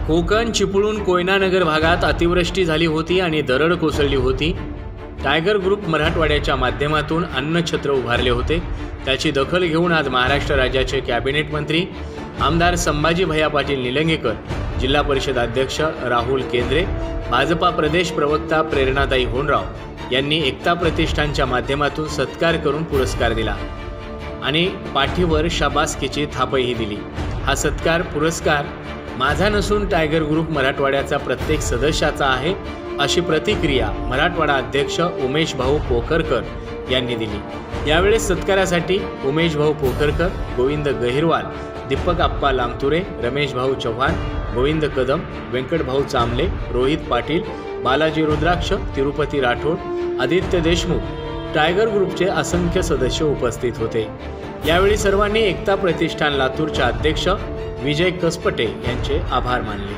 कोकण चिपळूण कोयना नगर भागात अतिवृष्टी झाली होती आणि दरड कोसळली होती। टायगर ग्रुप मराठवाड्याच्या माध्यमातून अन्नछत्र उभारले होते। त्याची दखल घेऊन आज महाराष्ट्र राज्याचे कॅबिनेट मंत्री आमदार संभाजी भैया पाटील निलंगेकर, जिल्हा परिषद अध्यक्ष राहुल केंद्रे, भाजपा प्रदेश प्रवक्ता प्रेरणाताई होनराव यांनी एकता प्रतिष्ठानच्या माध्यमातून सत्कार करून पुरस्कार दिला आणि पाठीवर शाबासकीची थापही दिली। हा सत्कार पुरस्कार माझा नसून टायगर ग्रुप मराठवाड्याचा प्रत्येक सदस्याचा आहे, अशी प्रतिक्रिया मराठवाडा अध्यक्ष उमेश भाऊ पोखरकर यांनी दिली। यावेळी सत्कारासाठी उमेश भाऊ पोखरकर, गोविंद गहिरवाल, दीपक आप्पा लामतुरे, रमेश भाऊ चव्हाण, गोविंद कदम, व्यंकट भाऊ चांबले, रोहित पाटील, बालाजी रुद्राक्ष, तिरुपती राठोड, आदित्य देशमुख, टायगर ग्रुपचे असंख्य सदस्य उपस्थित होते। यावेळी सर्वांनी एकता प्रतिष्ठान लातूरचे अध्यक्ष विजय कसपटे यांचे आभार मानले।